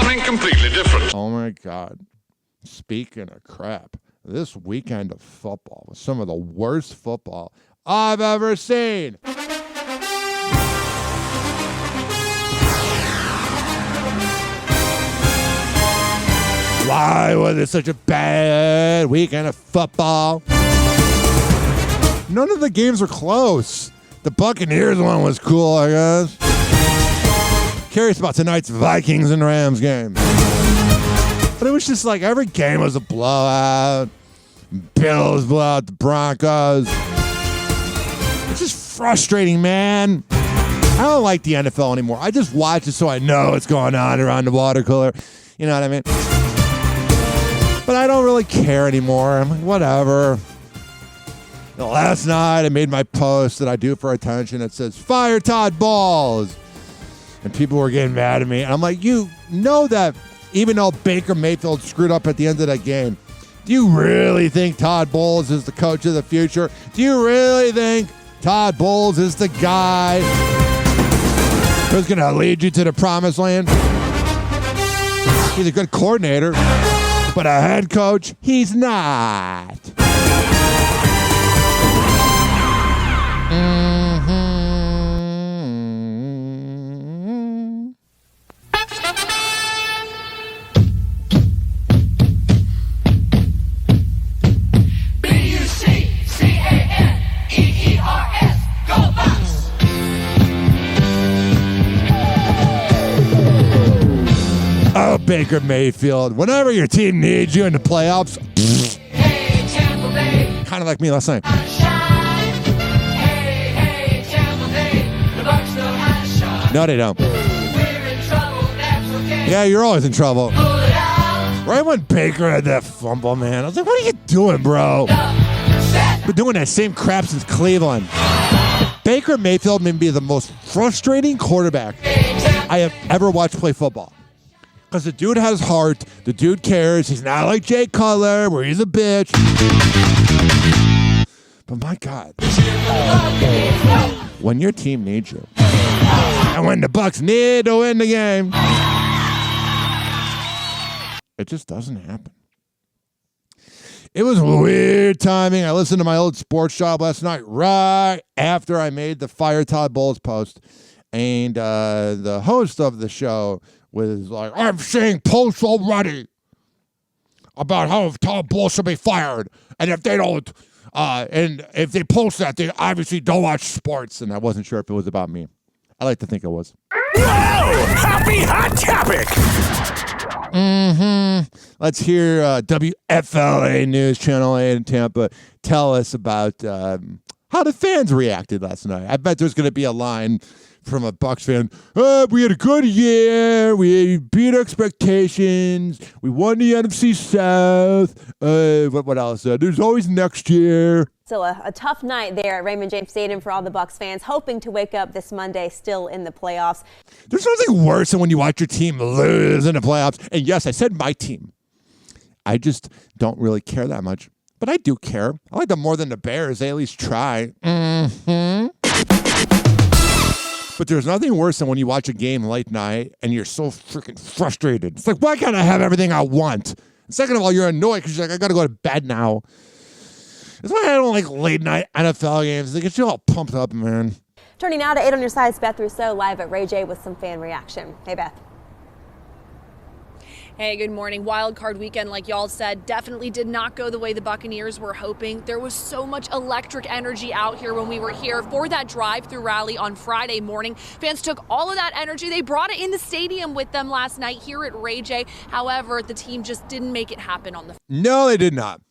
something completely different. Oh, my God. Speaking of crap, this weekend of football was some of the worst football I've ever seen. Why was it such a bad weekend of football? None of the games were close. The Buccaneers one was cool, I guess. Curious about tonight's Vikings and Rams game. But it was just like every game was a blowout. Bills blow out the Broncos. It's just frustrating, man. I don't like the NFL anymore. I just watch it so I know what's going on around the water cooler. You know what I mean? But I don't really care anymore. I'm like, whatever. Last night, I made my post that I do for attention. It says, fire Todd Bowles. And people were getting mad at me. And I'm like, you know that even though Baker Mayfield screwed up at the end of that game, do you really think Todd Bowles is the coach of the future? Do you really think Todd Bowles is the guy who's going to lead you to the promised land? He's a good coordinator, but a head coach, he's not. Oh, Baker Mayfield, whenever your team needs you in the playoffs, kind of like me last night. No, they don't. Yeah, you're always in trouble. Right when Baker had that fumble, man, I was like, what are you doing, bro? Been doing that same crap since Cleveland. Baker Mayfield may be the most frustrating quarterback I have ever watched play football. Because the dude has heart. The dude cares. He's not like Jay Cutler, where he's a bitch. But my God. When your team needs you. And when the Bucs need to win the game. It just doesn't happen. It was weird timing. I listened to my old sports job last night right after I made the Fire Todd Bowles post. And the host of the show was like, I'm seeing posts already about how Todd Bowles should be fired. And if they don't, and if they post that, they obviously don't watch sports. And I wasn't sure if it was about me. I like to think it was. Whoa! Happy hot topic! Let's hear WFLA News, Channel 8 in Tampa, tell us about how the fans reacted last night. I bet there's going to be a line from a Bucs fan. We had a good year. We beat expectations. We won the NFC South. What else? There's always next year. Still a tough night there at Raymond James Stadium for all the Bucs fans, hoping to wake up this Monday still in the playoffs. There's nothing worse than when you watch your team lose in the playoffs. And yes, I said my team. I just don't really care that much. But I do care. I like them more than the Bears. They at least try. But there's nothing worse than when you watch a game late night and you're so freaking frustrated. It's like, why can't I have everything I want? And second of all, you're annoyed because you're like, I got to go to bed now. That's why I don't like late night NFL games. They get you all pumped up, man. Turning now to 8 on Your Side's Beth Rousseau live at Ray J with some fan reaction. Hey, Beth. Hey, good morning. Wild card weekend, like y'all said, definitely did not go the way the Buccaneers were hoping. There was so much electric energy out here when we were here for that drive-through rally on Friday morning. Fans took all of that energy. They brought it in the stadium with them last night here at Ray J. However, the team just didn't make it happen on the field. No, they did not.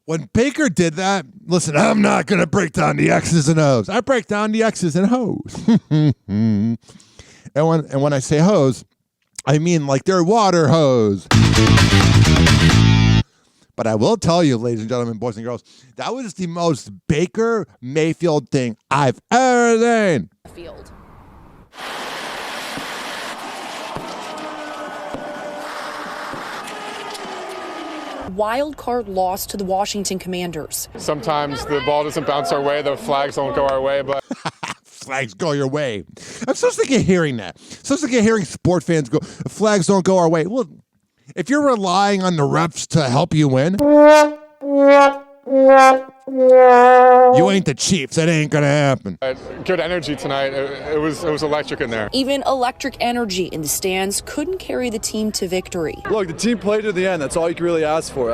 When Baker did that, listen, I'm not going to break down the X's and O's. I break down the X's and O's. and when I say hose, I mean like their water hose. But I will tell you, ladies and gentlemen, boys and girls, that was the most Baker Mayfield thing I've ever seen. Field. Wild card loss to the Washington Commanders. Sometimes the ball doesn't bounce our way, the flags don't go our way, but flags go your way. I'm so sick of hearing that. So sick of hearing sport fans go, flags don't go our way. Well, if you're relying on the refs to help you win, you ain't the Chiefs. That ain't gonna happen. Good energy tonight. It was electric in there. Even electric energy in the stands couldn't carry the team to victory. Look, the team played to the end. That's all you can really ask for.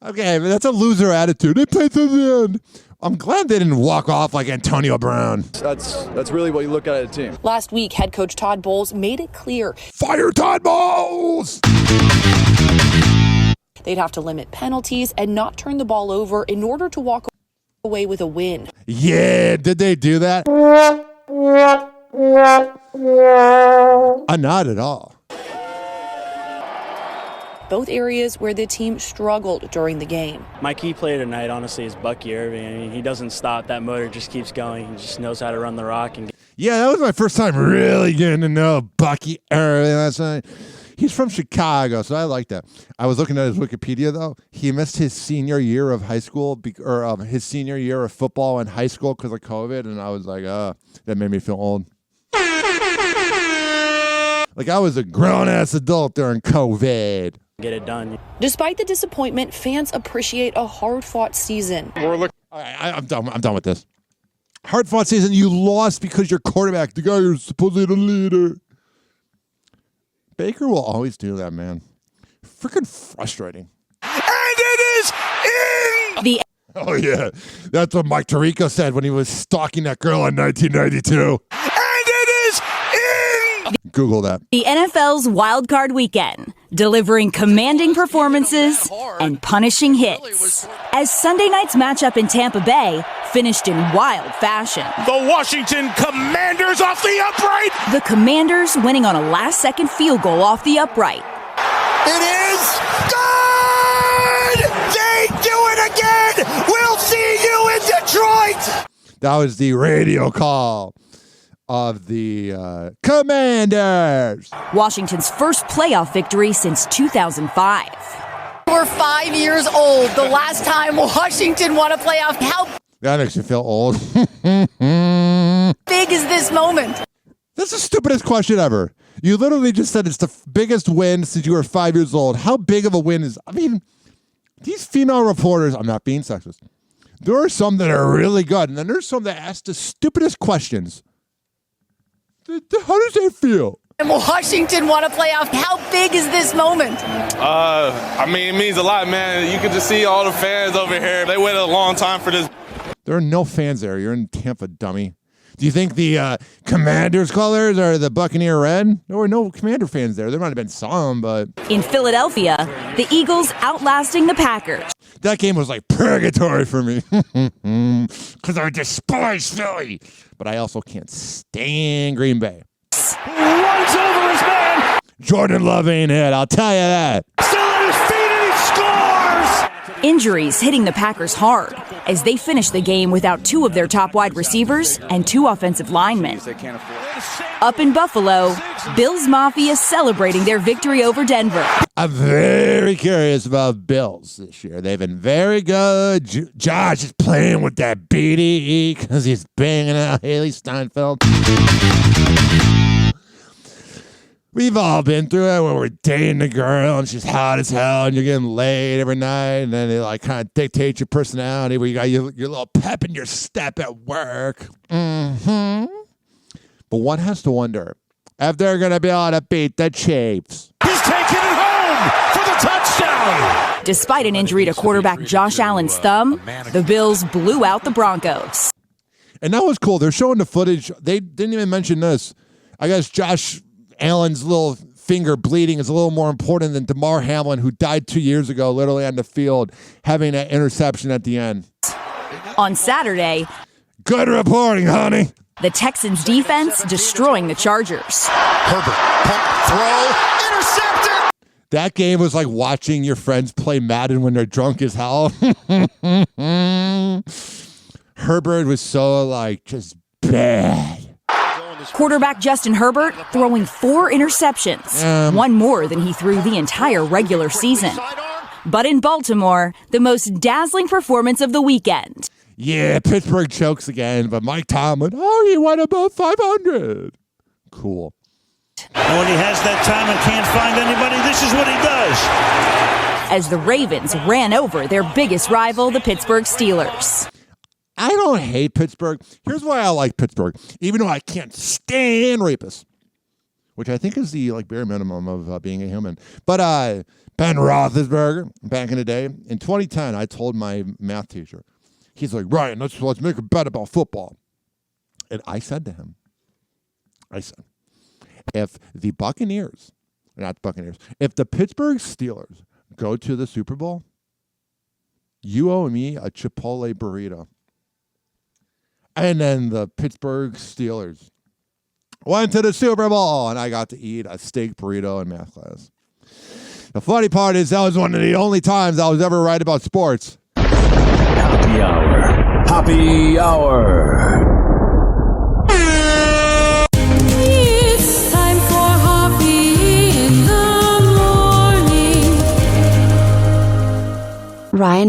Okay, but that's a loser attitude. They played to the end. I'm glad they didn't walk off like Antonio Brown. That's really what you look at a team. Last week, head coach Todd Bowles made it clear. Fire Todd Bowles! They'd have to limit penalties and not turn the ball over in order to walk away with a win. Yeah, did they do that? Not at all. Both areas where the team struggled during the game. My key player tonight, honestly, is Bucky Irving. I mean, he doesn't stop. That motor just keeps going. He just knows how to run the rock. Yeah, that was my first time really getting to know Bucky Irving last night. He's from Chicago, so I like that. I was looking at his Wikipedia, though. He missed his senior year of high school, his senior year of football in high school because of COVID, and I was like, that made me feel old. Like I was a grown-ass adult during COVID. Get it done. Despite the disappointment, fans appreciate a hard-fought season. I'm done with this. Hard-fought season, you lost because your quarterback, the guy who's supposedly the leader. Baker will always do that, man. Freaking frustrating. And it is in! Oh, yeah. That's what Mike Tirico said when he was stalking that girl in 1992. And it is in! Google that. The NFL's Wild Card Weekend, delivering commanding performances and punishing hits. As Sunday night's matchup in Tampa Bay finished in wild fashion. The Washington Commanders off the upright! The Commanders winning on a last-second field goal off the upright. It is good! They do it again! We'll see you in Detroit! That was the radio call of the Commanders. Washington's first playoff victory since 2005. We're 5 years old. The last time Washington won a playoff. How That makes you feel old. big is this moment? That's the stupidest question ever. You literally just said it's the biggest win since you were 5 years old. How big of a win is... I mean, these female reporters... I'm not being sexist. There are some that are really good, and then there's some that ask the stupidest questions. How does that feel? And Washington won a playoff. How big is this moment? I mean, it means a lot, man. You can just see all the fans over here. They waited a long time for this. There are no fans there. You're in Tampa, dummy. Do you think the Commanders colors are the Buccaneer red? There were no Commander fans there. There might have been some, but... In Philadelphia, the Eagles outlasting the Packers. That game was like purgatory for me. Because I despise Philly. But I also can't stand Green Bay. Runs over his man! Jordan Love ain't it, I'll tell you that. Still on his feet and he scores! Injuries hitting the Packers hard as they finish the game without two of their top wide receivers and two offensive linemen. Up in Buffalo, Bills Mafia celebrating their victory over Denver. I'm very curious about Bills this year. They've been very good. Josh is playing with that BDE because he's banging out Haley Steinfeld. We've all been through it when we're dating a girl and she's hot as hell and you're getting laid every night and then they like kind of dictate your personality where you got your little pep in your step at work. Mm-hmm. But one has to wonder if they're going to be able to beat the Chiefs. He's taking it home for the touchdown! Despite an injury to quarterback Josh Allen's thumb, the Bills blew out the Broncos. And that was cool. They're showing the footage. They didn't even mention this. I guess Josh Allen's little finger bleeding is a little more important than DeMar Hamlin, who died 2 years ago, literally on the field, having an interception at the end. On Saturday, good reporting, honey. The Texans' defense destroying the Chargers. Herbert, pump, throw, intercepted! That game was like watching your friends play Madden when they're drunk as hell. Herbert was so, like, just bad. Quarterback Justin Herbert throwing 4 interceptions, one more than he threw the entire regular season. But in Baltimore, the most dazzling performance of the weekend. Yeah, Pittsburgh chokes again, but Mike Tomlin, he won above 500. Cool. And when he has that time and can't find anybody, this is what he does. As the Ravens ran over their biggest rival, the Pittsburgh Steelers. I don't hate Pittsburgh. Here's why I like Pittsburgh, even though I can't stand rapists, which I think is the bare minimum of being a human. But Ben Roethlisberger, back in the day, in 2010, I told my math teacher, he's like, Ryan, let's make a bet about football. And I said to him, if the if the Pittsburgh Steelers go to the Super Bowl, you owe me a Chipotle burrito. And then the Pittsburgh Steelers went to the Super Bowl, and I got to eat a steak burrito in math class. The funny part is that was one of the only times I was ever right about sports. Happy hour. Happy hour. It's time for Hoppe in the morning. Ryan